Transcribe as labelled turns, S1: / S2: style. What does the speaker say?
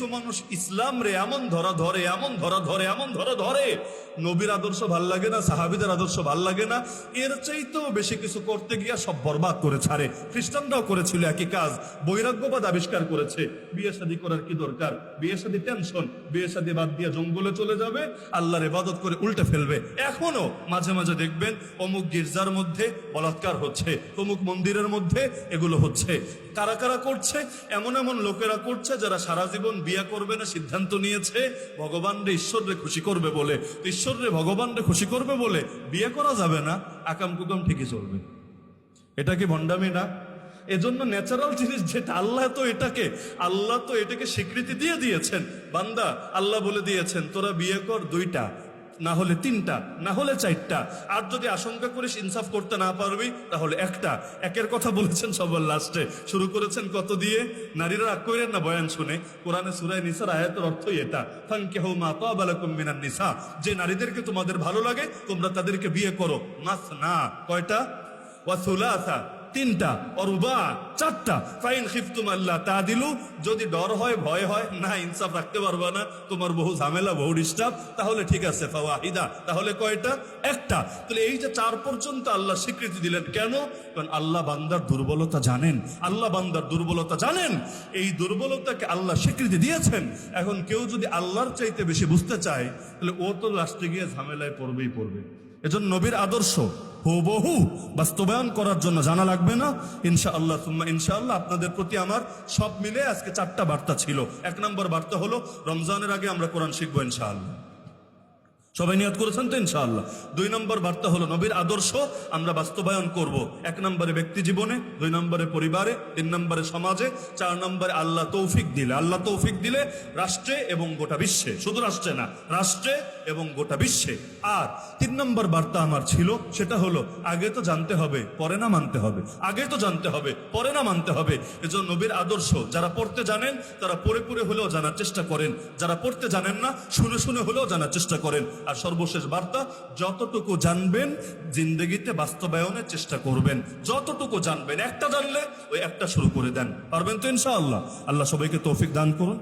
S1: কিছু মানুষ ইসলাম রে এমন ধরা ধরে, এমন ধরা ধরে, এমন ধরা ধরে, নবীর আদর্শ ভাল লাগে না, সাহাবীদের আদর্শ ভাল লাগে না, এর চাইতেও বেশি কিছু করতে গিয়া সব বরবাদ করে ছাড়ে। খ্রিস্টানরাও করেছিল একই কাজ, বৈরাগ্যবাদ আবিষ্কার করেছে। বিয়ে শাদী করার কি দরকার, বিয়ে শাদী টেনশন, বিয়ে শাদী বাদ দিয়ে জঙ্গলে চলে যাবে, আল্লাহর ইবাদত করে উল্টে ফেলবে। এখনো মাঝে মাঝে দেখবেন অমুক গির্জার মধ্যে বলাৎকার হচ্ছে, অমুক মন্দিরের মধ্যে এগুলো হচ্ছে। কারা কারা করছে? এমন এমন লোকেরা করছে যারা সারা জীবন বিয়ে করবে না সিদ্ধান্ত নিয়েছে ভগবান রে ঈশ্বররে খুশি করবে বলে। ঈশ্বররে ভগবান রে খুশি করবে বলে বিয়ে করা যাবে না, আকাম কুকাম ঠিকই চলবে। এটা কি ভণ্ডামি না? এজন্য ন্যাচারাল জিনিস যেটা, আল্লাহ তো এটাকে স্বীকৃতি দিয়ে দিয়েছেন। বান্দা, আল্লাহ বলে দিয়েছেন তোরা বিয়ে কর 2টা, না হলে 3টা, না হলে 4টা। আর যদি আশঙ্কা করিস ইনসাফ করতে না পারবি তাহলে 1টা। একের কথা বলেছেন সবার লাস্টে, শুরু করেছেন কত দিয়ে? নারীরা রাগ করেন না বয়ান শুনে, কোরআনে সূরা নিসার আয়াতের অর্থই এটা, ফানকিহু মা তাবা লাকুম মিনান নিসা, যে নারীদেরকে তোমাদের ভালো লাগে তোমরা তাদেরকে বিয়ে করো। মাসনা, কয়টা? ওয়া সুলাসা, 3টা, অরুবা, 4টা। ফাইন খিফতুম আল্লাহ তাদিলু, যদি ডর হয়, ভয় হয় না ইনসাফ রাখতে পারবা না, তোমার বহু ঝামেলা, বহু ডিস্টার্ব, তাহলে ঠিক আছে ফাওয়াহিদা, তাহলে কয়টা? 1টা। তাহলে এই যে 4 পর্যন্ত আল্লাহ স্বীকৃতি দিলেন কেন? কারণ আল্লাহ বান্দার দুর্বলতা জানেন, আল্লাহ বান্দার দুর্বলতা জানেন, এই দুর্বলতাকে আল্লাহ স্বীকৃতি দিয়েছেন। এখন কেউ যদি আল্লাহর চাইতে বেশি বুঝতে চায় তাহলে ও তো লাস্টে গিয়ে ঝামেলায় পড়বে। এজন্য নবীর আদর্শ হুবহু বাস্তবায়ন করার জন্য জানা লাগবে না। ইনশাআল্লাহ সুম্মা ইনশাআল্লাহ আপনাদের প্রতি আমার সব মিলে আজকে 4টা বার্তা ছিল। 1 নম্বর বার্তা হলো রমজানের আগে আমরা কোরআন শিখবো ইনশাআল্লাহ, সবাই নিয়ত করেছেন তো ইনশাআল্লাহ। 2 নম্বর বার্তা হলো নবীর আদর্শ আমরা বাস্তবায়ন করব। 1 নম্বরে ব্যক্তি জীবনে, 2 নম্বরে পরিবারে, 3 নম্বরে সমাজে, 4 নম্বরে আল্লাহ তৌফিক দিলে রাষ্ট্রে এবং গোটা বিশ্বে, শুধু রাষ্ট্রে না, রাষ্ট্রে এবং গোটা বিশ্বে। আর 3 নম্বর বার্তা আমার ছিল, সেটা হলো আগে তো জানতে হবে পরে না মানতে হবে, আগে তো জানতে হবে পরে না মানতে হবে। এজন্য নবীর আদর্শ যারা পড়তে জানেন তারা পড়ে হলেও জানার চেষ্টা করেন, যারা পড়তে জানেন না শুনে হলেও জানার চেষ্টা করেন। আর সর্বশেষ বার্তা, যতটুকু জানবেন জিন্দেগিতে বাস্তবায়নের চেষ্টা করবেন। যতটুকু জানবেন, একটা জানলে ওই একটা শুরু করে দেন, পারবেন তো ইনশাআল্লাহ। আল্লাহ সবাইকে তৌফিক দান করুন।